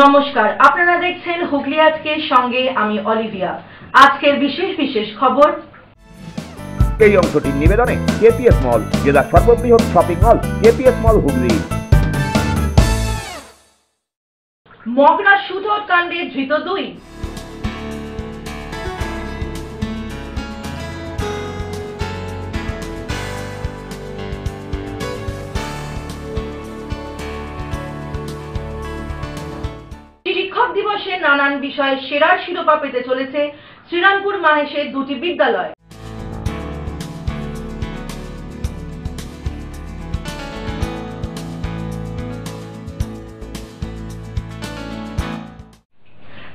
নমস্কার, আপনারা দেখছেন হুগলি আজকের সঙ্গে আমি অলিভিয়া। আজকের বিশেষ খবর। এই অংশটির নিবেদনে কেপিএস মল, জেলার সর্ববৃহৎ শপিং মল কেপিএস মল হুগলি। মগরা সুধর কাণ্ডে ধৃত 2। শিক্ষক দিবসে নানান বিষয়ে সেরার শিরোপা পেতে চলেছে শ্রীরামপুর মাহেশের 2টি বিদ্যালয়।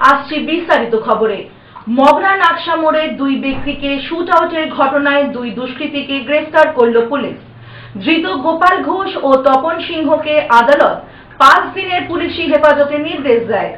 আসছে বিস্তারিত খবরে। মগরা নাকশা মোড়ে 2 ব্যক্তিকে শুট আউটের ঘটনায় 2 দুষ্কৃতীকে গ্রেফতার করল পুলিশ। ধৃত গোপাল ঘোষ ও তপন সিংহকে আদালত 5 দিনের পুলিশি হেফাজতে নির্দেশ দেয়।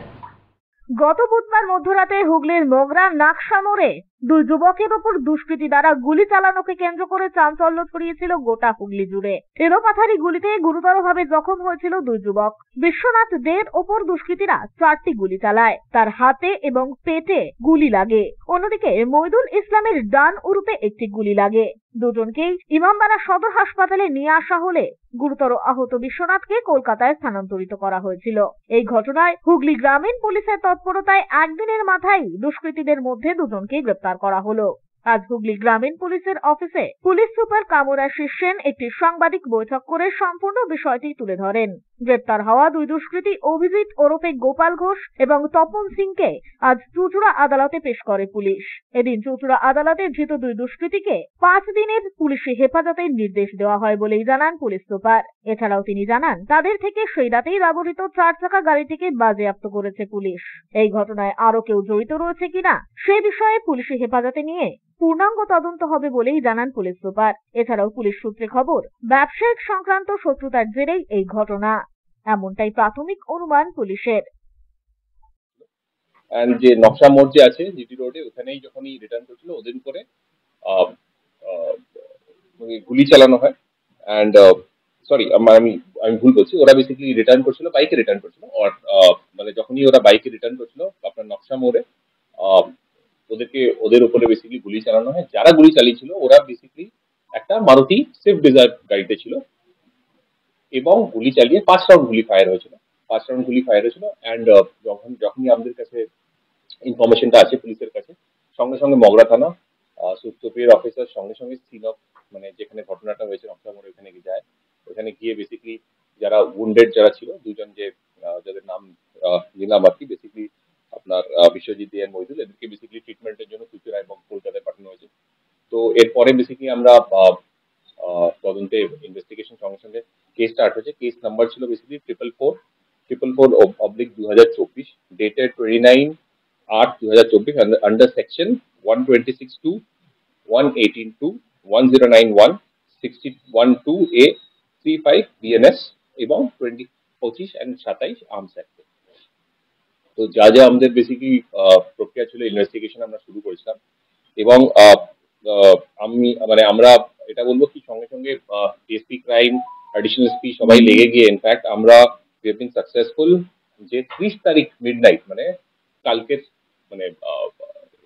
গত বুধবার মধ্যরাতে হুগলির মগরা নাকশা মোড়ে 2 যুবকের ওপর দুষ্কৃতী দ্বারা গুলি চালানোকে কেন্দ্র করে চাঞ্চল্য ছড়িয়েছিল গোটা হুগলি জুড়ে। এলোপাথারি গুলিতে গুরুতরভাবে জখম হয়েছিল 2 যুবক। বিশ্বনাথ দের ওপর দুষ্কৃতীরা 4টি গুলি চালায়, তার হাতে এবং পেটে গুলি লাগে। অন্যদিকে মইদুল ইসলামের ডান উরুপে একটি গুলি লাগে। দুজনকেই ইমামবাড়া সদর হাসপাতালে নিয়ে আসা হলে গুরুতর আহত বিশ্বনাথকে কলকাতায় স্থানান্তরিত করা হয়েছিল। এই ঘটনায় হুগলি গ্রামীণ পুলিশের তৎপরতায় একদিনের মাথায় দুষ্কৃতীদের মধ্যে 2জনকে গ্রেপ্তার করা হলো। আজ হুগলি গ্রামীণ পুলিশের অফিসে পুলিশ সুপার কামরাশিস সেন একটি সাংবাদিক বৈঠক করে সম্পূর্ণ বিষয়টি তুলে ধরেন। গ্রেপ্তার হওয়া 2 দুষ্কৃতী অভিজিৎ ওরফে গোপাল ঘোষ এবং তপন সিংকে আজ চুঁচুড়া আদালতে পেশ করে পুলিশ। এদিন চুঁচুড়া আদালতে ধৃত 2 দুষ্কৃতীকে 5 দিনের পুলিশি হেফাজতের নির্দেশ দেওয়া হয় বলেই জানান পুলিশ সুপার। এছাড়াও তিনি জানান, তাদের থেকে সেই রাতেই ব্যবহৃত 4 চাকা গাড়িটিকে বাজেয়াপ্ত করেছে পুলিশ। এই ঘটনায় আরো কেউ জড়িত রয়েছে কিনা সে বিষয়ে পুলিশি হেফাজতে নিয়ে পূর্ণাঙ্গ তদন্ত হবে বলেই জানান পুলিশ সুপার। এছাড়াও পুলিশ সূত্রে খবর, ব্যবসায়িক সংক্রান্ত শত্রুতার জেরেই এই ঘটনা, এমনটাই প্রাথমিক অনুমান পুলিশের। এন্ড যে নকশা মোড় যে আছে জিটি রোডে, ওখানেই যখনই রিটার্ন করছিল ওদিন করে গুলি চালানো হয়। এন্ড সরি, আমি ভুল বলছি, ওরা বেসিক্যালি রিটার্ন করছিল, বাইকে রিটার্ন করছিল। মানে যখনই ওরা বাইকে রিটার্ন করছিল আপনার নকশা মোড়ে, ওদের উপরে বেসিক্যালি গুলি চালানো হয়। যারা গুলি চালিয়েছিল ওরা বেসিক্যালি একটা মারুতি সুইফট ডিজায়ার গাড়িতে ছিল এবং গুলি চালিয়ে 5 রাউন্ড গুলি ফায়ার হয়েছিল। এন্ড যখনই আমাদের কাছে ইনফরমেশনটা আছে পুলিশের কাছে, সঙ্গে সঙ্গে মগরা থানা সুপিরিয়র অফিসার সঙ্গে সিন অফ, মানে যেখানে ঘটনাটা হয়েছে নকশা মোড়ে, ওখানে যায়। ওখানে গিয়ে বেসিক্যালি যারা উন্ডেড যারা ছিল, 2জন যে যাদের নাম নিলাম আর কি, বেসিক্যালি আপনার বিশ্বজিৎ দে আর মইদুল, এদেরকে বেসিক্যালি ট্রিটমেন্টের জন্য চুচুড়া এবং কলকাতায় পাঠানো হয়েছে। তো এরপরে বেসিক্যালি আমরা তদন্তে ইনভেস্টিগেশন সঙ্গে কেস স্টার্ট হয়েছে। কেস নাম্বার ছিল basically 444/2024, dated 29/8/2024, under section 126(2), 118(2), 1091, 61(2)(a), 35 BNS এবং 25 and 27 আর্মস অ্যাক্ট। তো যা আমাদের বেসিক্যালি প্রক্রিয়া ছিল, ইনভেস্টিগেশন আমরা শুরু করেছিলাম এবং আমরা এটা বলবো কি সঙ্গে সঙ্গে ডিএসপি ক্রাইম, অ্যাডিশনাল এসপি সবাই লেগে গিয়ে ইনফ্যাক্ট আমরা সাকসেসফুল যে 30 তারিখ মিডনাইট, মানে কালকে মানে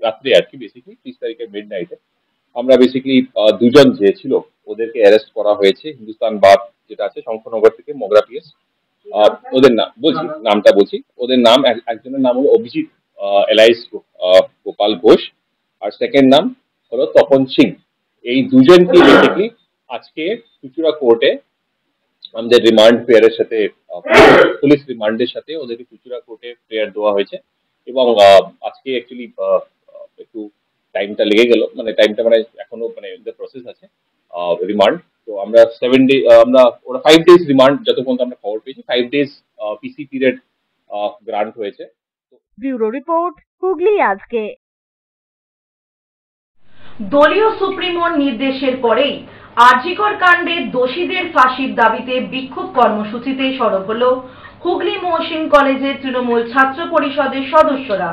রাত্রে আর কি, বেসিক্যালি 30 তারিখের মিডনাইটে আমরা বেসিক্যালি 2জন যে ছিল ওদেরকে অ্যারেস্ট করা হয়েছে হিন্দুস্তান বার যেটা আছে শঙ্করনগর থেকে, মগরা পিএস। ওদের নামটা বলছি। ওদের নাম, একজনের নাম হলো অভিজিৎ এলাইস গোপাল ঘোষ, আর সেকেন্ড নাম হলো তপন সিং। এই 2জনকে বেসিক্যালি আজকে চুচুড়া কোর্টে আমাদের রিমান্ড প্রেয়ারের সাথে, পুলিশ রিমান্ডের সাথে ওদেরকে চুচুড়া কোর্টে প্রেয়ার দেওয়া হয়েছে। এবং আজকে অ্যাকচুয়ালি একটু টাইমটা লেগে গেল, মানে টাইমটা মানে এখনো মানে প্রসেস আছে রিমান্ড। তো আমরা 7 ডে, ওরা 5 ডেজ রিমান্ড, যতক্ষণ আমরা খবর পেয়েছি 5 ডেজ পিসি পিরিয়ড গ্রান্ট হয়েছে। ব্যুরো রিপোর্ট, হুগলি আজকে। দলীয় সুপ্রিমোর নির্দেশের পরেই আরজিকর কাণ্ডে দোষীদের ফাঁসির দাবিতে বিক্ষোভ কর্মসূচিতে সরব হল হুগলি মহসিন কলেজের তৃণমূল ছাত্র পরিষদের সদস্যরা।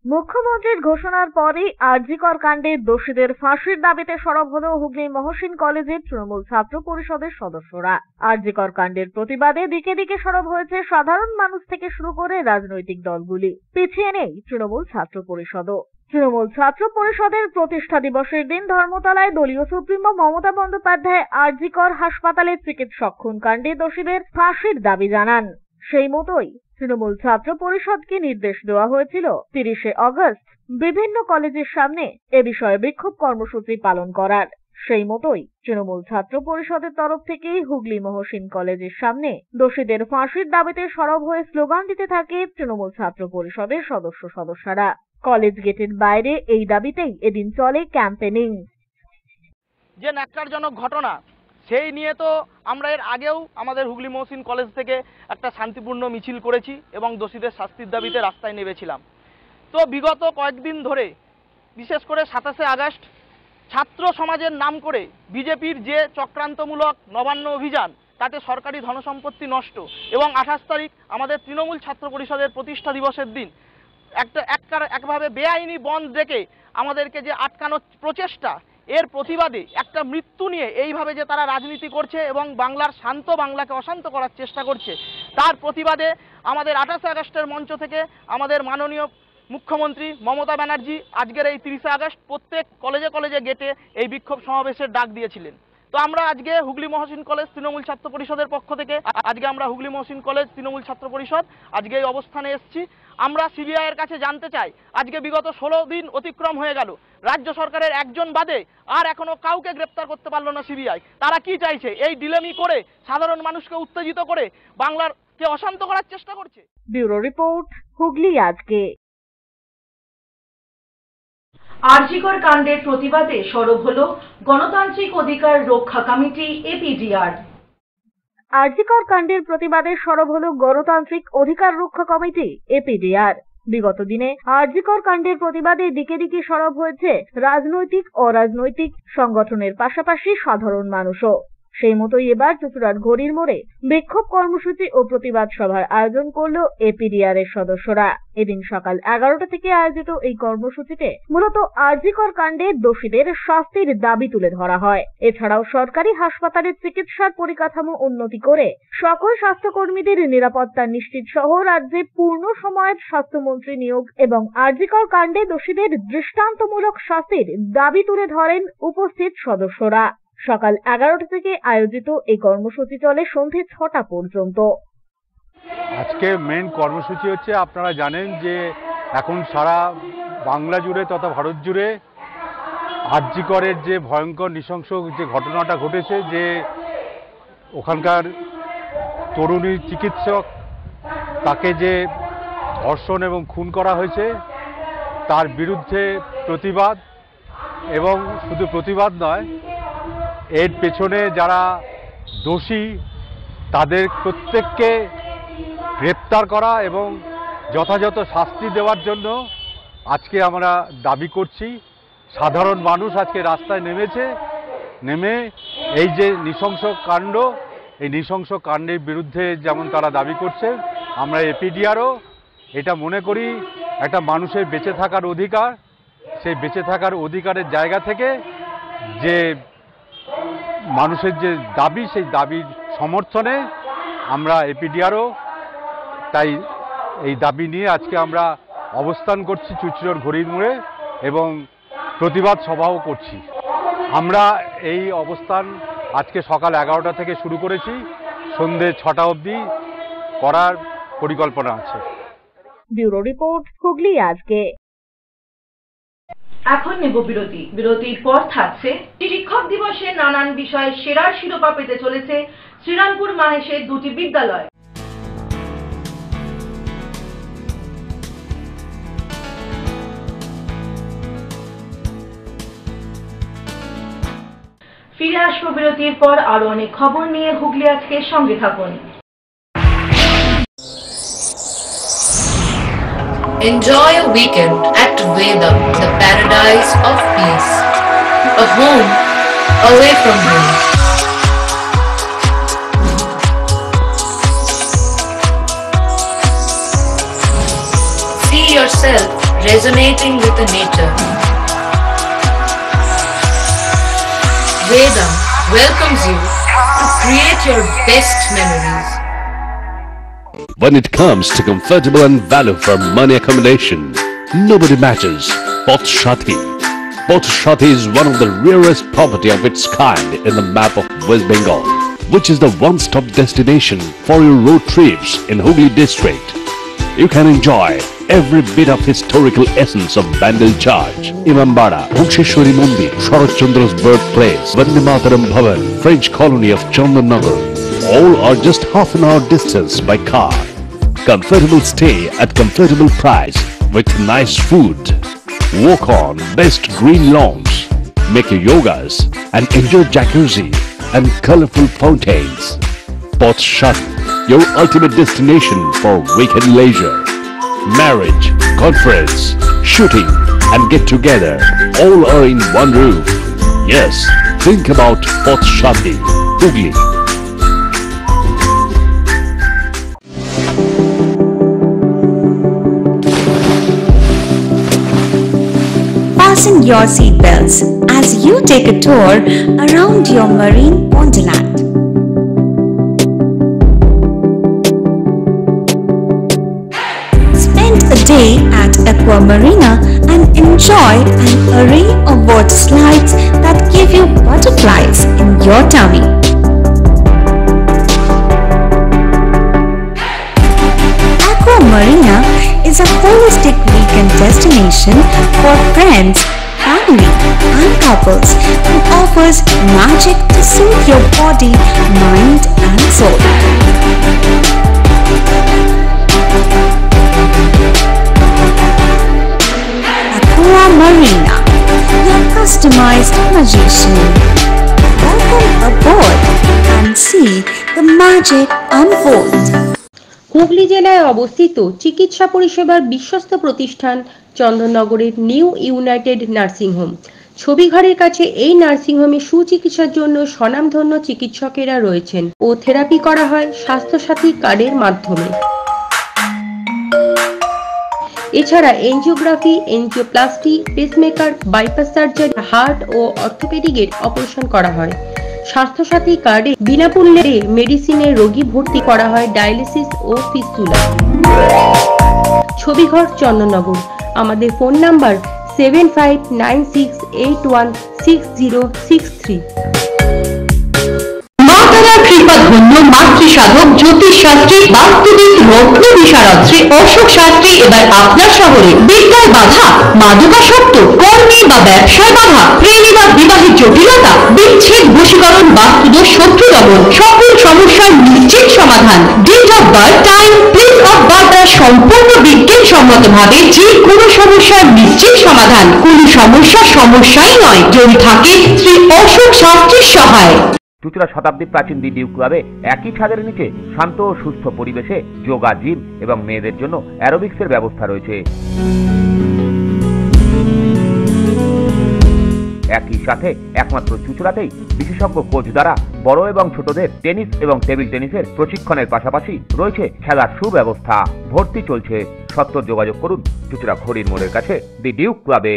মুখ্যমন্ত্রীর ঘোষণার পরই আরজিকর কাণ্ডের দোষীদের ফাঁসির দাবিতে সরব হল হুগলি মহসিন কলেজের তৃণমূল ছাত্র পরিষদের সদস্যরা। আরজিকর কাণ্ডের প্রতিবাদে দিকে দিকে সরব হয়েছে সাধারণ মানুষ থেকে শুরু করে রাজনৈতিক দলগুলি। পিছিয়ে নেই তৃণমূল ছাত্র পরিষদও। তৃণমূল ছাত্র পরিষদের প্রতিষ্ঠা দিবসের দিন ধর্মতলায় দলীয় সুপ্রিমো মমতা বন্দ্যোপাধ্যায় আরজিকর হাসপাতালে চিকিৎসক খুন কাণ্ডে দোষীদের ফাঁসির দাবি জানান। সেই মতোই তৃণমূল ছাত্র পরিষদকে নির্দেশ দেওয়া হয়েছিল 30শে আগস্ট বিভিন্ন কলেজের সামনে এ বিষয়ে বিক্ষোভ কর্মসূচি পালন করার। সেই মতোই তৃণমূল ছাত্র পরিষদের তরফ থেকেই হুগলি মহসিন কলেজের সামনে দোষীদের ফাঁসির দাবিতে সরব হয়ে স্লোগান দিতে থাকে তৃণমূল ছাত্র পরিষদের সদস্যরা। কলেজ গেটের বাইরে এই দাবিতেই এদিন চলে ক্যাম্পেনিং। যে ন্যাক্কারজনক ঘটনা, সেই নিয়ে তো আমরা এর আগেও আমাদের হুগলি মহসিন কলেজ থেকে একটা শান্তিপূর্ণ মিছিল করেছি এবং দোষীদের শাস্তির দাবিতে রাস্তায় নেমেছিলাম। তো বিগত কয়েকদিন ধরে, বিশেষ করে 27শে আগস্ট ছাত্র সমাজের নাম করে বিজেপির যে চক্রান্তমূলক নবান্ন অভিযান, তাতে সরকারি ধনসম্পত্তি নষ্ট, এবং 28 তারিখ আমাদের তৃণমূল ছাত্র পরিষদের প্রতিষ্ঠা দিবসের দিন একভাবে বেআইনি বন্ধ রেখে আমাদেরকে যে আটকানোর প্রচেষ্টা, এর প্রতিবাদে একটা মৃত্যু নিয়ে এইভাবে যে তারা রাজনীতি করছে এবং বাংলার শান্ত বাংলাকে অশান্ত করার চেষ্টা করছে, তার প্রতিবাদে আমাদের 28 আগস্টের মঞ্চ থেকে আমাদের মাননীয় মুখ্যমন্ত্রী মমতা ব্যানার্জি আজকের এই 30শে আগস্ট প্রত্যেক কলেজে কলেজে গেটে এই বিক্ষোভ সমাবেশের ডাক দিয়েছিলেন। তো আমরা আজকে হুগলি মহসিন কলেজ তৃণমূল ছাত্র পরিষদের পক্ষ থেকে আমরা হুগলি মহসিন কলেজ তৃণমূল ছাত্র পরিষদ আজকে এই অবস্থানে এসেছি। আমরা সিবিআই এর কাছে জানতে চাই, আজকে বিগত 16 দিন অতিক্রম হয়ে গেল, রাজ্য সরকারের একজন বাদে আর এখনো কাউকে গ্রেপ্তার করতে পারলো না সিবিআই। তারা কি চাইছে? এই ডিলেমি করে সাধারণ মানুষকে উত্তেজিত করে বাংলারকে অশান্ত করার চেষ্টা করছে। ব্যুরো রিপোর্ট, হুগলি আজকে। আরজিকর কাণ্ডের প্রতিবাদে সরব হল গণতান্ত্রিক অধিকার রক্ষা কমিটি এপিডিআর। আরজিকর কাণ্ডের প্রতিবাদে সরব হল গণতান্ত্রিক অধিকার রক্ষা কমিটি এপিডিআর। বিগত দিনে আরজিকর কাণ্ডের প্রতিবাদে দিকে দিকে সরব হয়েছে রাজনৈতিক অরাজনৈতিক সংগঠনের পাশাপাশি সাধারণ মানুষও। সেই মতোই এবার চুঁচুড়ার ঘড়ির মোড়ে বিক্ষোভ কর্মসূচি ও প্রতিবাদ সভার আয়োজন করল এপিডিআর এর সদস্যরা। এদিন সকাল 11টা থেকে আয়োজিত এই কর্মসূচিতে মূলত আরজিকর কাণ্ডে দোষীদের শাস্তির দাবি তুলে ধরা হয়। এছাড়াও সরকারি হাসপাতালের চিকিৎসার পরিকাঠামো উন্নতি করে সকল স্বাস্থ্যকর্মীদের নিরাপত্তা নিশ্চিত সহ রাজ্যে পূর্ণ সময়ের স্বাস্থ্যমন্ত্রী নিয়োগ এবং আরজিকর কাণ্ডে দোষীদের দৃষ্টান্তমূলক শাস্তির দাবি তুলে ধরেন উপস্থিত সদস্যরা। সকাল 11টা থেকে আয়োজিত এই কর্মসূচি চলে সন্ধ্যে 6টা পর্যন্ত। আজকে মেন কর্মসূচি হচ্ছে, আপনারা জানেন যে এখন সারা বাংলা জুড়ে তথা ভারত জুড়ে আরজিকরের যে ভয়ঙ্কর নৃশংস যে ঘটনাটা ঘটেছে, যে ওখানকার তরুণী চিকিৎসক তাকে যে ধর্ষণ এবং খুন করা হয়েছে, তার বিরুদ্ধে প্রতিবাদ, এবং শুধু প্রতিবাদ নয়, এর পেছনে যারা দোষী তাদের প্রত্যেককে গ্রেপ্তার করা এবং যথাযথ শাস্তি দেওয়ার জন্য আজকে আমরা দাবি করছি। সাধারণ মানুষ আজকে রাস্তায় নেমে এই যে নৃশংস কাণ্ড, এই নৃশংস কাণ্ডের বিরুদ্ধে যেমন তারা দাবি করছে, আমরা এপিডিআরও এটা মনে করি একটা মানুষের বেঁচে থাকার অধিকার, সেই বেঁচে থাকার অধিকারের জায়গা থেকে যে মানুষের যে দাবি, সেই দাবির সমর্থনে আমরা এপিডিআরও তাই এই দাবি নিয়ে আজকে আমরা অবস্থান করছি চুঁচুড়ার ঘড়ির মোড়ে এবং প্রতিবাদ সভাও করছি। আমরা এই অবস্থান আজকে সকাল 11টা থেকে শুরু করেছি, সন্ধ্যে 6টা অবধি করার পরিকল্পনা আছে। ব্যুরো রিপোর্ট, হুগলি আজকে। এখন নেব বিরতির পর থাকছে শিক্ষক দিবসে নানান বিষয়ে সেরার শিরোপা পেতে চলেছে শ্রীরামপুর মাহেশের দুটি বিদ্যালয়। ফিরে আসবো বিরতির পর আরো অনেক খবর নিয়ে। হুগলি আজকে সঙ্গে থাকুন। Enjoy a weekend at Vedam, the paradise of peace. A home away from home. See yourself resonating with the nature. Vedam welcomes you to create your best memories. When it comes to comfortable and value for money accommodation, nobody matches Poth Shati. Poth Shati is one of the rarest property of its kind in the map of West Bengal, which is the one-stop destination for your road trips in Hooghly district. You can enjoy every bit of historical essence of Bandel Church, Imambara, Bhuksheshwari Mandir, Sharat Chandra's birthplace, Vande Mataram Bhavan, French colony of Chandannagar. All are just half an hour distance by car. Comfortable stay at comfortable price with nice food. Walk on best green lawns, make your yogas and enjoy jacuzzi and colorful fountains. Poth Shati, your ultimate destination for weekend leisure. Marriage, conference, shooting and get together all are in one roof. Yes, think about Poth Shati, Hooghly. Fasten your seatbelts as you take a tour around your marine wonderland. Spend a day at Aqua Marina and enjoy an array of water slides that give you butterflies in your tummy. Aqua Marina is a holistic weekend destination for friends, family and couples and offers magic to soothe your body, mind and soul. Aqua Marina, your customized magician. Welcome aboard and see the magic unfold. Hooghly জেলায় অবস্থিত চিকিৎসা পরিষেবার বিশ্বস্ত প্রতিষ্ঠান চন্দননগরের new United nursing home. ছবিঘরের কাছে এই nursing হোমে সুচিকিৎসার জন্য স্বনামধন্য চিকিৎসকেরা রয়েছেন ও থেরাপি করা হয় স্বাস্থ্যসাথী কার্ডের মাধ্যমে। এছাড়া angiography, angioplasty, pacemaker, bypass surgery, heart ও অর্থোপেডিকের অপারেশন করা হয়। স্বাস্থ্যসাথী কার্ডে বিনামূল্যে মেডিসিনের রোগী ভর্তি করা হয় ডায়ালিসিস ও ফিস্টুলা। ছবিঘর চন্দননগর। আমাদের ফোন নাম্বার 7596816063। মাতারা কৃপাধন্য মাতৃসাধক জ্যোতিষশাস্ত্রী, বাস্তুবিদ, রত্ন বিশারদ শ্রী অশোক শাস্ত্রী এবার আপনার শহরে। বিদ্যায় বাধা, মাদকাসক্ত, কর্মে বা ব্যবসায় বাধা, প্রেমে বা বিবাহের জটিলতা, বিচ্ছেদ, বশীকরণ, বাস্তুদোষ, শত্রু দমন, সকল সমস্যার নিশ্চিত সমাধান। Date of birth, time, place of birth দ্বারা সম্পূর্ণ বিজ্ঞানসম্মত ভাবে যে কোনো সমস্যার নিশ্চিত সমাধান। কোন সমস্যাই নয় যদি থাকে শ্রী অশোক শাস্ত্রীর সহায়। চুঁচুড়া শতাব্দী প্রাচীন দি ডিউ ক্লাবে একই ছাদের নিচে শান্ত ও সুস্থ পরিবেশে যোগা, জিম এবং মেয়েদের জন্য অ্যারোবিক্সের ব্যবস্থা রয়েছে। একই সাথে একমাত্র চুঁচুড়াতেই বিশেষজ্ঞ কোচ দ্বারা বড় এবং ছোটদের টেনিস এবং টেবিল টেনিসের প্রশিক্ষণের পাশাপাশি রয়েছে খেলার সুব্যবস্থা। ভর্তি চলছে, সত্বর যোগাযোগ করুন চুঁচুড়া ঘড়ির মোড়ের কাছে দি ডিউ ক্লাবে।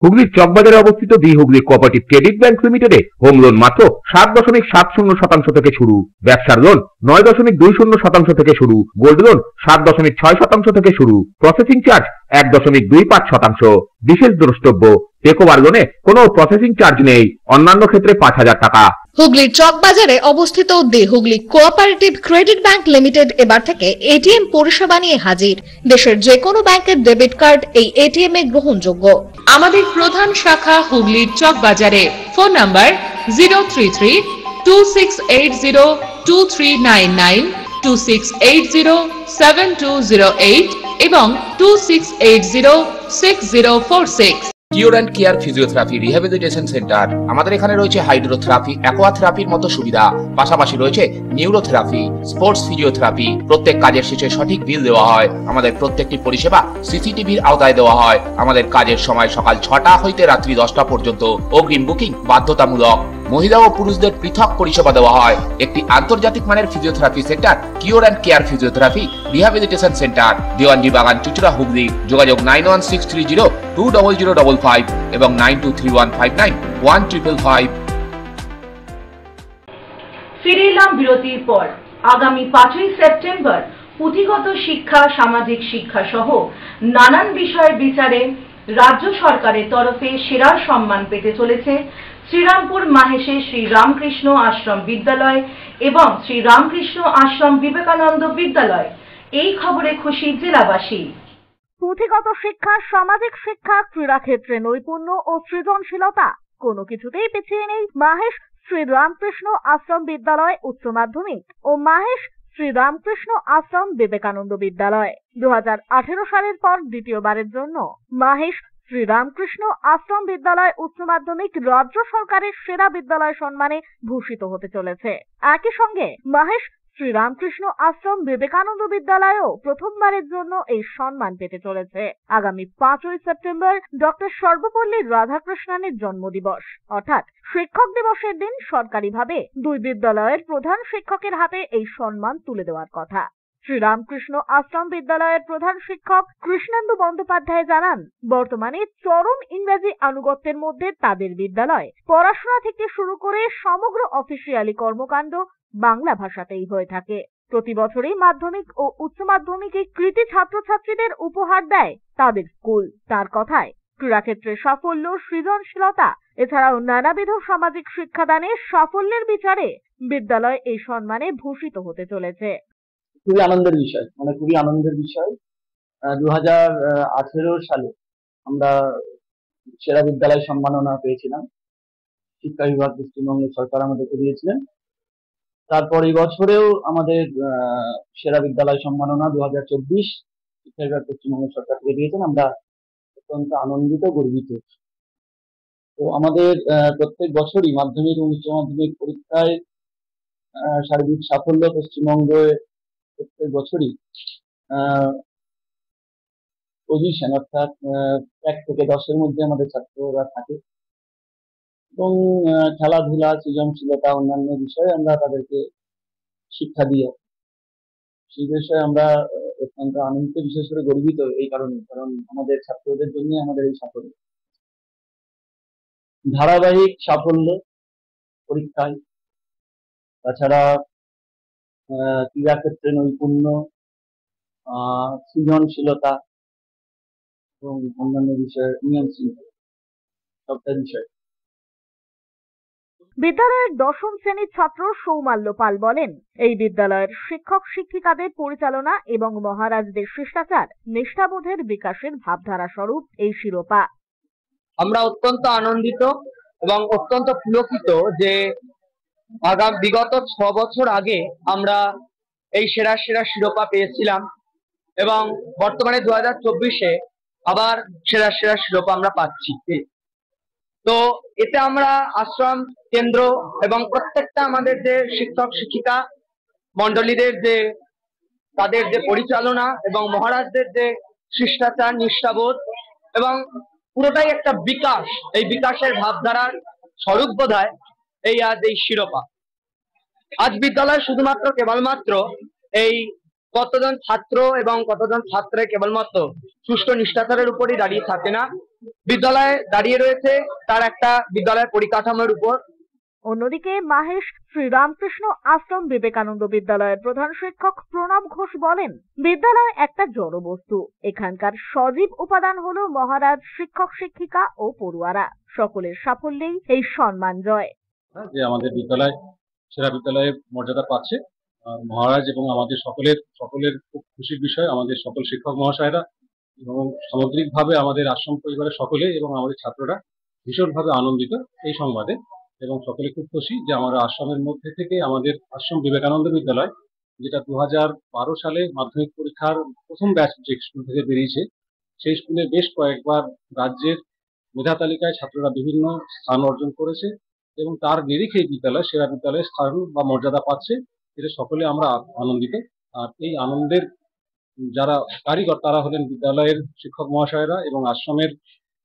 হুগলির চকবাজারে অবস্থিত the Hooghly cooperative credit bank লিমিটেডে হোম লোন মাত্র 7.70% থেকে শুরু, ব্যবসার লোন 9.20% থেকে শুরু, গোল্ড লোন 7.6% থেকে শুরু, প্রসেসিং চার্জ 1.25%। বিশেষ দ্রষ্টব্য, টেকওভার লোনে কোনো প্রসেসিং চার্জ নেই, অন্যান্য ক্ষেত্রে 5,000 টাকা। হুগলির চকবাজারে অবস্থিত the Hooghly cooperative credit bank limited এবার থেকে এটিএম পরিষেবা নিয়ে হাজির। দেশের যে কোনো ব্যাংকের ডেবিট কার্ড এই এটিএম এ গ্রহণযোগ্য। আমাদের প্রধান শাখা হুগলির চকবাজারে। ফোন নাম্বার 033-2680-2399, 2680-7208 এবং 2680-6046। Cure and care physiotherapy rehabilitation centre. আমাদের এখানে রয়েছে হাইড্রোথেরাপি, অ্যাকোয়াথেরাপির মতো সুবিধা, পাশাপাশি রয়েছে নিউরোথেরাপি, স্পোর্টস ফিজিওথেরাপি। প্রত্যেক কাজের শেষে সঠিক বিল দেওয়া হয়। আমাদের প্রত্যেকটি পরিষেবা সিসিটিভির আওতায় দেওয়া হয়। আমাদের কাজের সময় সকাল 6টা হইতে রাত্রি 10টা পর্যন্ত। অগ্রিম বুকিং বাধ্যতামূলক। মহিলা ও পুরুষদের পৃথক পরিষেবা দেওয়া হয়। একটি আন্তর্জাতিক মানের physiotherapy centre, cure and care physiotherapy rehabilitation centre, Dewanji বাগান, চুচুড়া, হুগলি। যোগাযোগ 9163020055 এবং 9231591555। ফিরে এলাম বিরতির পর। আগামী 5ই সেপ্টেম্বর পুঁথিগত শিক্ষা, সামাজিক শিক্ষা সহ নানান বিষয়ের বিচারে রাজ্য সরকারের তরফে সেরার সম্মান পেতে চলেছে শ্রীরামপুর মাহেশের শ্রী রামকৃষ্ণ আশ্রম বিদ্যালয় এবং শ্রী রামকৃষ্ণ আশ্রম বিবেকানন্দ বিদ্যালয়। এই খবরে খুশি জেলাবাসী। পুঁথিগত শিক্ষা, সামাজিক শিক্ষা, ক্রীড়াক্ষেত্রে নৈপুণ্য ও সৃজনশীলতা কোনো কিছুতেই পিছিয়ে নেই মাহেশ শ্রী রামকৃষ্ণ আশ্রম বিদ্যালয় উচ্চ মাধ্যমিক ও মাহেশ শ্রী রামকৃষ্ণ আশ্রম বিবেকানন্দ বিদ্যালয়। 2018 সালের পর দ্বিতীয়বারের জন্য মাহেশ শ্রী রামকৃষ্ণ আশ্রম বিদ্যালয় উচ্চ মাধ্যমিক রাজ্য সরকারের সেরা বিদ্যালয় সম্মানে ভূষিত হতে চলেছে। একই সঙ্গে মাহেশ শ্রী রামকৃষ্ণ আশ্রম বিবেকানন্দ বিদ্যালয়ও প্রথমবারের জন্য এই সম্মান পেতে চলেছে। আগামী 5ই সেপ্টেম্বর ডক্টর সর্বপল্লী রাধাকৃষ্ণনের জন্মদিবস অর্থাৎ শিক্ষক দিবসের দিন সরকারিভাবে দুই বিদ্যালয়ের প্রধান শিক্ষকের হাতে এই সম্মান তুলে দেওয়ার কথা। শ্রী রামকৃষ্ণ আশ্রম বিদ্যালয়ের প্রধান শিক্ষক কৃষ্ণেন্দু বন্দ্যোপাধ্যায় জানান, বর্তমানে চরম ইংরেজি আনুগত্যের মধ্যে তাদের বিদ্যালয় পড়াশোনা থেকে শুরু করে সমগ্র অফিসিয়ালি কর্মকাণ্ড বাংলা ভাষাতেই হয়ে থাকে। প্রতি বছরই মাধ্যমিক ও উচ্চ মাধ্যমিকে কৃতী ছাত্রছাত্রীদের উপহার দেয় তাদের স্কুল। তার কথায় ক্রীড়াক্ষেত্রে সাফল্য, সৃজনশীলতা এছাড়াও নানাবিধ সামাজিক শিক্ষাদানে সাফল্যের বিচারে বিদ্যালয় এই সম্মানে ভূষিত হতে চলেছে। খুবই আনন্দের বিষয় 2018 সালে আমরা সেরা বিদ্যালয় সম্মাননা পেয়েছিলাম। শিক্ষা বিভাগ, পশ্চিমবঙ্গ সরকার আমাদেরকে দিয়েছিলেন। তারপর এই বছরেও আমাদের সেরা বিদ্যালয় সম্মাননা 2024 শিক্ষা বিভাগ, পশ্চিমবঙ্গ সরকার থেকে দিয়েছেন। আমরা অত্যন্ত আনন্দিত, গর্বিত। তো আমাদের প্রত্যেক বছরই মাধ্যমিক এবং উচ্চ মাধ্যমিক পরীক্ষায় সার্বিক সাফল্য পশ্চিমবঙ্গে প্রত্যেক বছরই পজিশন অর্থাৎ 1 থেকে 10-এর মধ্যে আমাদের ছাত্ররা থাকে এবং খেলাধুলা, সৃজনশীলতা, অন্যান্য বিষয়ে আমরা তাদেরকে শিক্ষা দিই। সেই বিষয়ে আমরা অত্যন্ত আনন্দিত, বিশেষ করে গর্বিত এই কারণে, কারণ আমাদের ছাত্রদের জন্য আমাদের এই সাফল্য। ধারাবাহিক সাফল্য পরীক্ষায়, তাছাড়া ক্রীড়াক্ষেত্রে নৈপুণ্য, সৃজনশীলতা এবং অন্যান্য বিষয়ে নিয়ম শৃঙ্খলা, সবটা বিষয়। বিদ্যালয়ের 10ম শ্রেণীর ছাত্র সৌমাল্য পাল বলেন, এই বিদ্যালয়ের শিক্ষক শিক্ষিকাদের পরিচালনা এবং মহারাজদের শিষ্টাচার নিষ্ঠাবোধের বিকাশের ভাবধারা স্বরূপ এই শিরোপা। আমরা অত্যন্ত আনন্দিত এবং অত্যন্ত পুলকিত যে বিগত 6 বছর আগে আমরা এই সেরা শিরোপা পেয়েছিলাম এবং বর্তমানে 2024-এ আবার সেরা শিরোপা আমরা পাচ্ছি। তো এতে আমরা আশ্রম কেন্দ্র এবং প্রত্যেকটা আমাদের যে শিক্ষক শিক্ষিকা মন্ডলীদের যে তাদের যে পরিচালনা এবং মহারাজদের যে শিষ্টাচার, নিষ্ঠাবোধ এবং পুরোটাই একটা বিকাশ, এই বিকাশের ভাবধারার স্বরূপ বোধহয় আজ এই শিরোপা। আজ বিদ্যালয় শুধুমাত্র কেবলমাত্র এই কতজন ছাত্র এবং কতজন ছাত্রের কেবলমাত্র সুষ্ঠু নিষ্ঠাচারের উপরই দাঁড়িয়ে থাকে না, বিদ্যালয়ে দাঁড়িয়ে রয়েছে তার একটা বিদ্যালয়ের পরিকাঠামোর উপর। অন্যদিকে মাহেশ শ্রী রামকৃষ্ণ আশ্রম বিবেকানন্দ বিদ্যালয়ের প্রধান শিক্ষক প্রণব ঘোষ বলেন, বিদ্যালয় একটা জড় বস্তু। এখানকার সজীব উপাদান হলো মহারাজ, শিক্ষক শিক্ষিকা ও পড়ুয়ারা। সকলের সাফল্যেই এই সম্মান জয়। যে আমাদের বিদ্যালয় সেরা বিদ্যালয়ে মর্যাদা পাচ্ছে, মহারাজ এবং আমাদের সকলের খুব খুশির বিষয়। আমাদের সকল শিক্ষক মহাশয়রা এবং সামগ্রিকভাবে আমাদের আশ্রম পরিবারের সকলে এবং আমাদের ছাত্ররা ভীষণভাবে আনন্দিত এই সংবাদে এবং সকলে খুব খুশি যে আমরা আশ্রমের মধ্যে থেকে আমাদের আশ্রম বিবেকানন্দ বিদ্যালয়, যেটা 2012 সালে মাধ্যমিক পরীক্ষার প্রথম ব্যাচ যে স্কুল থেকে বেরিয়েছে, সেই স্কুলে বেশ কয়েকবার রাজ্যের মেধা তালিকায় ছাত্ররা বিভিন্ন স্থান অর্জন করেছে এবং তার নিরিখে এই বিদ্যালয় সেরা বিদ্যালয়ের স্থান বা মর্যাদা পাচ্ছে। এটা সকলে আমরা আনন্দিত। আর এই আনন্দের যারা কারিগর তারা হলেন বিদ্যালয়ের শিক্ষক মহাশয়রা এবং আশ্রমের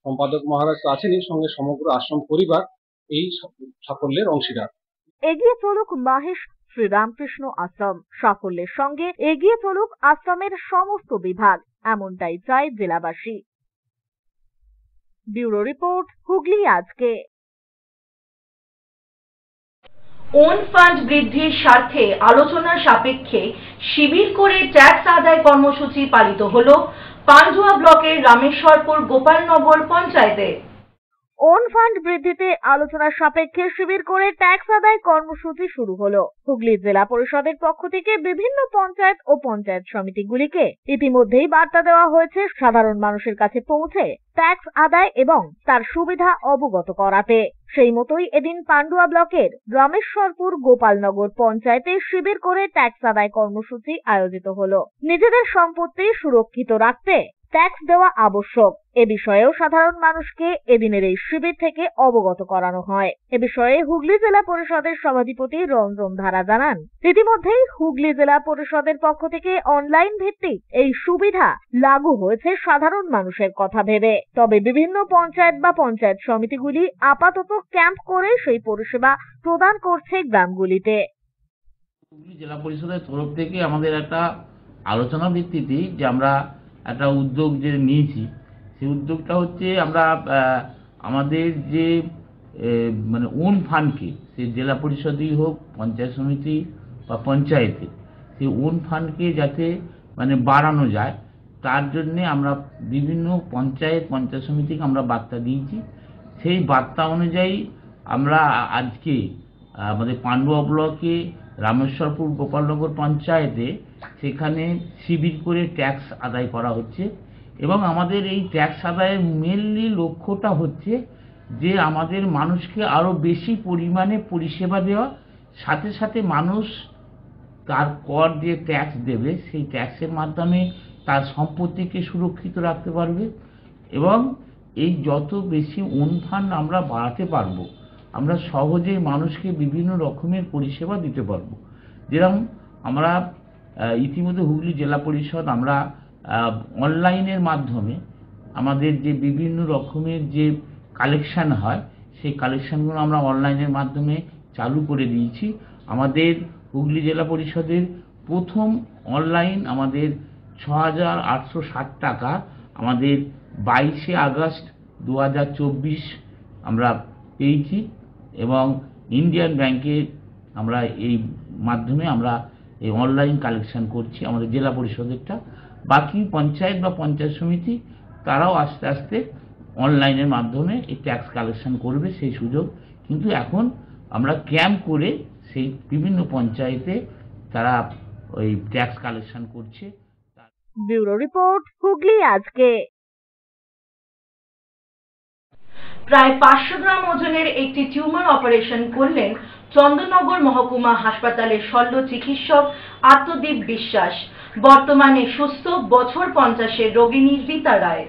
সম্পাদক মহারাজ তো আছেনই, সঙ্গে সমগ্র আশ্রম পরিবার এই সাফল্যের অংশীদার। এগিয়ে চলুক মাহেশ শ্রীরামকৃষ্ণ আশ্রম, সাফল্যের সঙ্গে এগিয়ে চলুক আশ্রমের সমস্ত বিভাগ, এমনটাই চায় জেলাবাসী। ব্যুরো রিপোর্ট, হুগলি আজকে। ওন ফান্ড বৃদ্ধির স্বার্থে আলোচনা সাপেক্ষে শিবির করে ট্যাক্স আদায় কর্মসূচি পালিত হল পান্ডুয়া ব্লকের রামেশ্বরপুর গোপালনগর পঞ্চায়েতে। ওন ফান্ড বৃদ্ধিতে আলোচনা সাপেক্ষে শিবির করে ট্যাক্স আদায় কর্মসূচি শুরু হলো। হুগলি জেলা পরিষদের পক্ষ থেকে বিভিন্ন পঞ্চায়েত ও পঞ্চায়েত সমিতিগুলিকে ইতিমধ্যেই বার্তা দেওয়া হয়েছে সাধারণ মানুষের কাছে পৌঁছে ট্যাক্স আদায় এবং তার সুবিধা অবগত করাতে। সেই মতোই এদিন পান্ডুয়া ব্লকের রামেশ্বরপুর গোপালনগর পঞ্চায়েতে শিবির করে ট্যাক্স আদায় কর্মসূচি আয়োজিত হলো। নিজেদের সম্পত্তি সুরক্ষিত রাখতে ট্যাক্স দেওয়া আবশ্যক, এ বিষয়েও সাধারণ মানুষকে এদিনের এই শিবির থেকে অবগত করানো হয়। এ বিষয়ে হুগলি জেলা পরিষদের সভাধিপতি রঞ্জন ধারা জানান, ইতিমধ্যেই হুগলি জেলা পরিষদের পক্ষ থেকে অনলাইন ভিত্তিক এই সুবিধা লাগু হয়েছে সাধারণ মানুষের কথা ভেবে। তবে বিভিন্ন পঞ্চায়েত বা পঞ্চায়েত সমিতিগুলি আপাতত ক্যাম্প করে সেই পরিষেবা প্রদান করছে গ্রামগুলিতে। হুগলি জেলা পরিষদের তরফ থেকে আমাদের একটা আলোচনা ভিত্তিতে যে আমরা একটা উদ্যোগ যে নিয়েছি, সেই উদ্যোগটা হচ্ছে আমরা আমাদের যে মানে ওন ফান্ডকে, সে জেলা পরিষদই হোক, পঞ্চায়েত সমিতি বা পঞ্চায়েতে, সেই ওন ফান্ডকে যাতে মানে বাড়ানো যায়, তার জন্যে আমরা বিভিন্ন পঞ্চায়েত সমিতিকে আমরা বার্তা দিয়েছি। সেই বার্তা অনুযায়ী আমরা আজকে আমাদের পান্ডুয়া ব্লকে রামেশ্বরপুর গোপালনগর পঞ্চায়েতে সেখানে শিবির করে ট্যাক্স আদায় করা হচ্ছে। এবং আমাদের এই ট্যাক্স আদায়ের মেনলি লক্ষ্যটা হচ্ছে যে আমাদের মানুষকে আরও বেশি পরিমাণে পরিষেবা দেওয়া, সাথে সাথে মানুষ তার কর দিয়ে ট্যাক্স দেবে, সেই ট্যাক্সের মাধ্যমে তার সম্পত্তিকে সুরক্ষিত রাখতে পারবে। এবং এই যত বেশি ওন ফান্ড আমরা বাড়াতে পারবো, আমরা সহজেই মানুষকে বিভিন্ন রকমের পরিষেবা দিতে পারবো। যেরকম আমরা ইতিমধ্যে হুগলি জেলা পরিষদ আমরা অনলাইনের মাধ্যমে আমাদের যে বিভিন্ন রকমের যে কালেকশন হয়, সেই কালেকশনগুলো আমরা অনলাইনের মাধ্যমে চালু করে দিয়েছি। আমাদের হুগলি জেলা পরিষদের প্রথম অনলাইন আমাদের ৬,৮৬০ টাকা আমাদের 22শে আগস্ট 2024 আমরা পেয়েছি। এবং ইন্ডিয়ান ব্যাংকে আমরা এই মাধ্যমে আমরা এই অনলাইন কালেকশন করছি আমাদের জেলা পরিষদেরটা। বাকি পঞ্চায়েত বা পঞ্চায়েত সমিতি তারাও আস্তে আস্তে অনলাইনের মাধ্যমে এই ট্যাক্স কালেকশন করবে, সেই সুযোগ কিন্তু এখন আমরা ক্যাম্প করে সেই বিভিন্ন পঞ্চায়েতে তারা ওই ট্যাক্স কালেকশন করছে। ব্যুরো রিপোর্ট, হুগলি আজকে। প্রায় 500 গ্রাম ওজনের একটি টিউমার অপারেশন করলেন চন্দননগর মহকুমা হাসপাতালের শল্য চিকিৎসক আত্মদীপ বিশ্বাস। বর্তমানে সুস্থ বছর 50-এর রোগিণী রীতা রায়।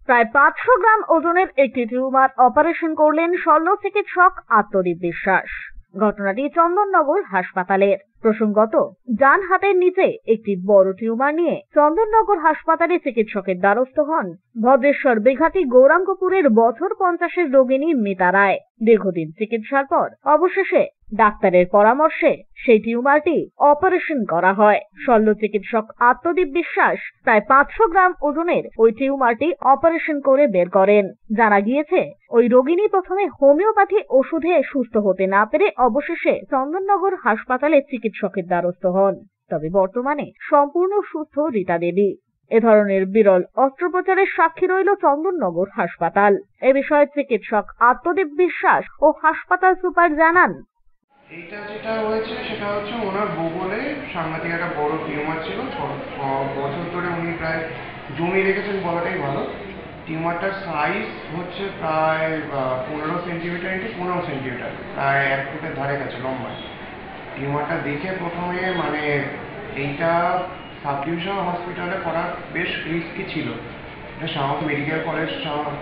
প্রায় 500 গ্রাম ওজনের একটি টিউমার অপারেশন করলেন শল্য চিকিৎসক আত্মদীপ বিশ্বাস। ঘটনাটি চন্দননগর হাসপাতালের। প্রসঙ্গত, ডান হাতের নিচে একটি বড় টিউমার নিয়ে চন্দননগর হাসপাতালে চিকিৎসকের দ্বারস্থ হন ভদ্রেশ্বর বেঘাটি গৌরাঙ্গপুরের বছর 50-এর রোগিণী মিতা রায়। দীর্ঘদিন চিকিৎসার পর অবশেষে ডাক্তারের পরামর্শে সেই টিউমারটি অপারেশন করা হয়। শল্য চিকিৎসক আত্মদীপ বিশ্বাস প্রায় 500 গ্রাম ওজনের ওই টিউমারটি অপারেশন করে বের করেন। জানা গিয়েছে, ওই রোগিণী প্রথমে হোমিওপ্যাথি ওষুধে সুস্থ হতে না পেরে অবশেষে চন্দননগর হাসপাতালে চিকিৎসকের দ্বারস্থ হন। তবে বর্তমানে সম্পূর্ণ সুস্থ রীতা দেবী। এ ধরনের বিরল অস্ত্রোপচারের সাক্ষী রইল চন্দননগর হাসপাতাল। এ বিষয়ে চিকিৎসক আত্মদীপ বিশ্বাস ও হাসপাতাল সুপার জানান, এইটা যেটা হয়েছে সেটা হচ্ছে ওনার ভূগোলে সাংঘাতিক একটা বড় টিউমার ছিল। 6 বছর ধরে উনি প্রায় জমিয়ে রেখেছেন বলাটাই ভালো। টিউমারটার সাইজ হচ্ছে প্রায় 15 সেন্টিমিটার ইন্টু 15 সেন্টিমিটার, প্রায় 1 ফুটের ধারে কাছে লম্বা। টিউমারটা দেখে প্রথমে মানে এইটা সাব ডিভিশনাল হসপিটালে করা বেশ রিস্কি ছিল, এটা সাউথ মেডিকেল কলেজ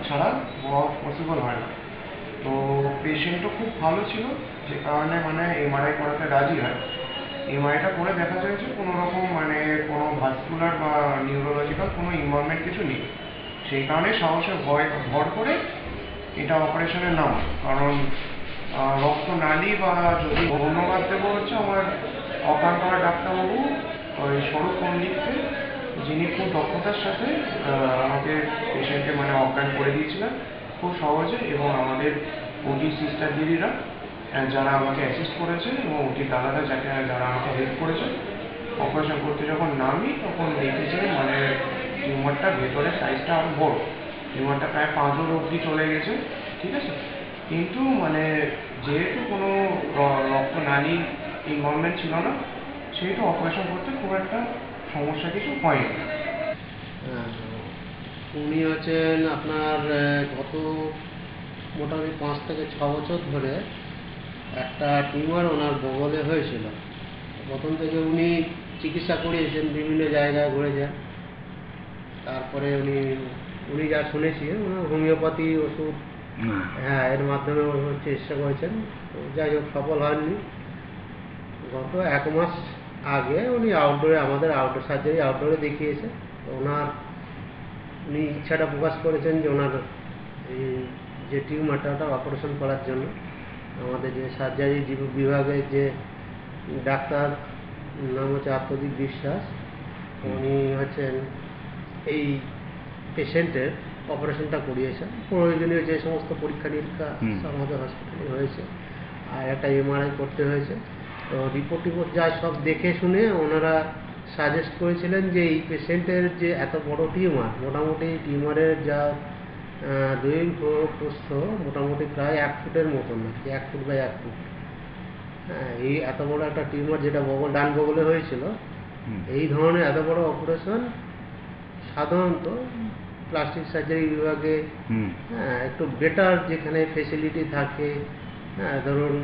ছাড়া হওয়া পসিবল হয় না। তো পেশেন্টও খুব ভালো ছিল, যে কারণে মানে এমআরআই করাতে রাজি হয়। এমআরআইটা করে দেখা যাচ্ছে কোনো রকম মানে কোনো ভাস্কুলার বা নিউরোলজিক্যাল কোনো ইনভলভমেন্ট কিছু নেই। সেই কারণে সাহসে ভর করে এটা অপারেশনের নাম, কারণ রক্তনালী বা যদি ধন্যবাদ দেবো হচ্ছে আমার অজ্ঞান করা ডাক্তারবাবু ওই স্বরূপ পণ্ডিতকে, যিনি খুব দক্ষতার সাথে আমাকে পেশেন্টকে মানে অজ্ঞান করে দিয়েছিলেন খুব সহজে, এবং আমাদের ওটি সিস্টার দিদিরা যারা আমাকে অ্যাসিস্ট করেছে এবং ওটি দাদারা যারা আমাকে হেল্প করেছে। অপারেশন করতে যখন নামি তখন দেখেছি মানে টিউমারটা ভেতরের সাইজটা আরও বড়, টিউমারটা প্রায় 5 অবধি চলে গেছে, ঠিক আছে। কিন্তু মানে যেহেতু কোনো রক্তনালী ইনভলভমেন্ট ছিল না, সেহেতু অপারেশন করতে খুব একটা সমস্যা কিছু হয়নি। উনি হচ্ছেন আপনার গত মোটামুটি 5 থেকে 6 বছর ধরে একটা টিউমার ওনার বগলে হয়েছিল। প্রথম থেকে উনি চিকিৎসা করিয়েছেন, বিভিন্ন জায়গায় ঘুরেছেন। তারপরে উনি যা শুনেছি হোমিওপ্যাথি ওষুধ এর মাধ্যমে চিকিৎসা করেছেন, যাই হোক সফল হয়নি। গত 1 মাস আগে উনি আমাদের আউটডোর সার্জারি আউটডোরে দেখিয়েছে। উনি ইচ্ছাটা প্রকাশ করেছেন যে ওনার যে টিউমারটা ওটা অপারেশন করার জন্য। আমাদের যে সার্জারি বিভাগের যে ডাক্তার নাম হচ্ছে আত্মজিৎ বিশ্বাস, উনি হচ্ছেন এই পেশেন্টের অপারেশনটা করিয়েছেন। প্রয়োজনীয় যে সমস্ত পরীক্ষা নিরীক্ষা আমাদের হসপিটালে হয়েছে, আর একটা এমআরআই করতে হয়েছে। তো রিপোর্ট যা সব দেখে শুনে ওনারা সাজেস্ট করেছিলেন যে এই পেশেন্টের যে এত বড় টিউমার, মোটামুটি টিউমারের যা দৈর্ঘ্য প্রস্থ মোটামুটি প্রায় 1 ফুটের মতন, 1 ফুট বাই 1 ফুট। এই এত বড় একটা টিউমার যেটা ডান বগলে হয়েছিল, এই ধরনের এত বড় অপারেশন সাধারণত প্লাস্টিক সার্জারি বিভাগে একটু বেটার যেখানে ফেসিলিটি থাকে, ধরুন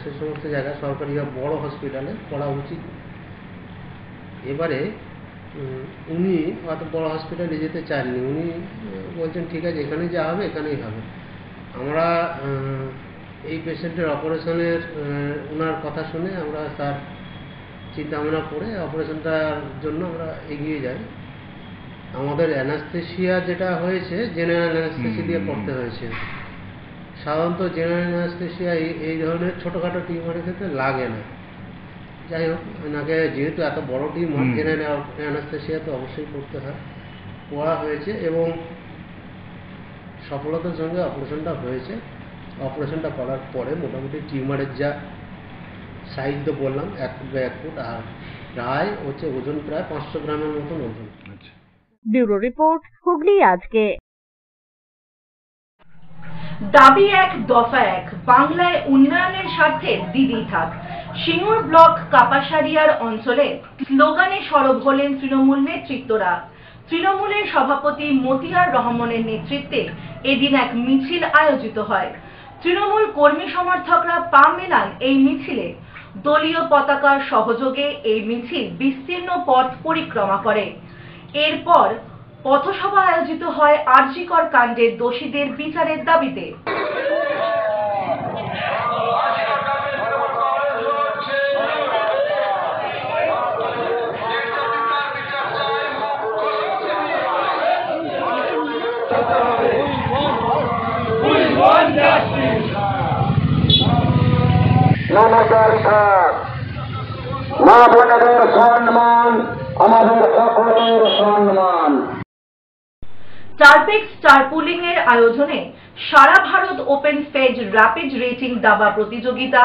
সে সমস্ত জায়গায় সরকারি বা বড় হসপিটালে করা উচিত। এবারে উনি অত বড় হসপিটালে যেতে চাননি, উনি বলছেন ঠিক আছে এখানে যা হবে এখানেই হবে। আমরা এই পেশেন্টের অপারেশনের ওনার কথা শুনে আমরা তার চিন্তা ভাবনা করে অপারেশনটার জন্য আমরা এগিয়ে যাই। আমাদের অ্যানাস্থেসিয়া যেটা হয়েছে জেনারেল অ্যানাস্থেসিয়া দিয়ে করতে হয়েছে। সাধারণত জেনারেল অ্যানাস্থেসিয়া এই ধরনের ছোটোখাটো টিউমারের ক্ষেত্রে লাগে না। যাই হোক, ওনাকে যেহেতু এত বড় টিউমার জেনারেল অ্যানাস্থেসিয়া তো অবশ্যই করতে হয়, করা হয়েছে এবং সফলতার সঙ্গে অপারেশনটা হয়েছে। অপারেশনটা করার পরে মোটামুটি টিউমারের যা সাইজ তো বললাম 1 ফুট বাই 1 ফুট, আর প্রায় হচ্ছে ওজন প্রায় 500 গ্রামের মতন ওজন। ব্যুরো রিপোর্ট, হুগলি আজকে। দাবি 1 দফা 1, বাংলায় উন্নয়নের স্বার্থে দিদি থাক। সিঙ্গুর ব্লক কাপাসারিয়ার অঞ্চলে স্লোগানে সরব হলেন তৃণমূল নেতৃত্বরা। তৃণমূলের সভাপতি মতিয়ার রহমানের নেতৃত্বে এদিন এক মিছিল আয়োজিত হয়। তৃণমূল কর্মী সমর্থকরা পা মেলান এই মিছিলে। দলীয় পতাকার সহযোগে এই মিছিল বিস্তীর্ণ পথ পরিক্রমা করে। এরপর পথসভা আয়োজিত হয় আরজিকর কাণ্ডের দোষীদের বিচারের দাবিতে। মা বোনেদের সম্মান, আমাদের সকলের সম্মান। টার্পেক্স স্টার পুলিং এর আয়োজনে সারা ভারত ওপেন ফেজ র্যাপিড রেটিং দাবা প্রতিযোগিতা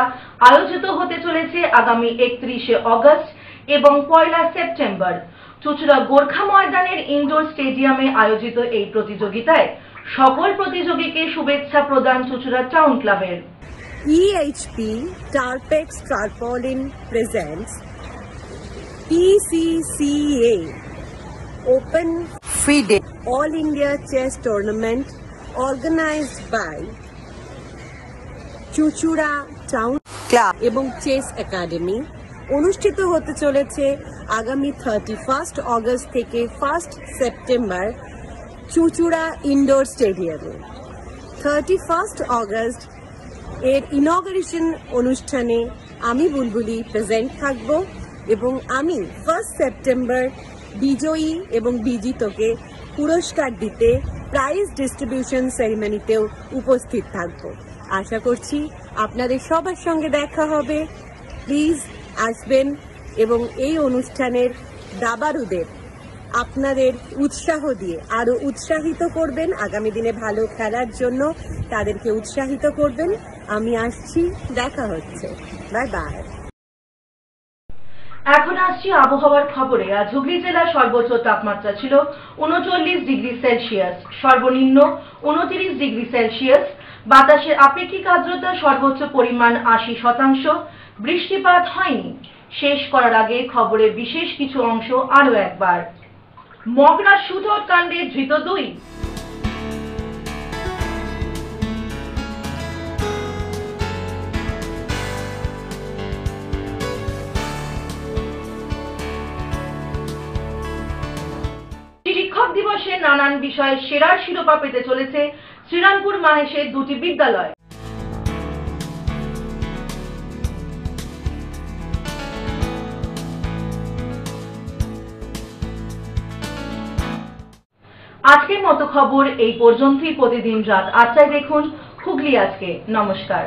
আয়োজিত হতে চলেছে আগামী 31শে অগস্ট এবং 1 সেপ্টেম্বর। চুঁচুড়া গোর্খা ময়দানের ইনডোর স্টেডিয়ামে আয়োজিত এই প্রতিযোগিতায় সকল প্রতিযোগীকে শুভেচ্ছা প্রদান চুঁচুড়া টাউন ক্লাবের। EHP Tarpex Tarpaulin presents PCCA Open FIDE All India Chess Tournament organized by চুঁচুড়া টাউন ক্লাব এবং চেস একাডেমি অনুষ্ঠিত হতে চলেছে আগামী 31 অগস্ট থেকে 1 সেপ্টেম্বর চুঁচুড়া ইনডোর স্টেডিয়ামে। 31 অগস্ট এর ইনগরেশন অনুষ্ঠানে আমি বুলবুলি প্রেজেন্ট থাকব এবং আমি 1 সেপ্টেম্বর বিজয়ী এবং বিজিতকে পুরস্কার দিতে প্রাইজ ডিস্ট্রিবিউশন সেরিমনিতেও উপস্থিত থাকব। আশা করছি আপনাদের সবার সঙ্গে দেখা হবে। প্লিজ আসবেন এবং এই অনুষ্ঠানের দাবারুদের আপনাদের উৎসাহ দিয়ে আরো উৎসাহিত করবেন, আগামী দিনে ভালো খেলার জন্য তাদেরকে উৎসাহিত করবেন। আমি আসছি, দেখা হচ্ছে, বাই বাই। এখন আসছি আবহাওয়ার খবরে। আজ হুগলি জেলার সর্বোচ্চ তাপমাত্রা ছিল 39 ডিগ্রি সেলসিয়াস, সর্বনিম্ন 29 ডিগ্রি সেলসিয়াস। বাতাসের আপেক্ষিক আর্দ্রতা সর্বোচ্চ পরিমাণ 80%। বৃষ্টিপাত হয়নি। শেষ করার আগে খবরের বিশেষ কিছু অংশ আরো একবার। মগরা শুটআউট কাণ্ডে ধৃত 2। শিক্ষক দিবসে নানান বিষয়ে সেরার শিরোপা পেতে চলেছে শ্রীরামপুর মাহেশের 2টি বিদ্যালয়। আজকের মতো খবর এই পর্যন্তই। প্রতিদিন রাত 8টায় দেখুন হুগলি আজকে। নমস্কার।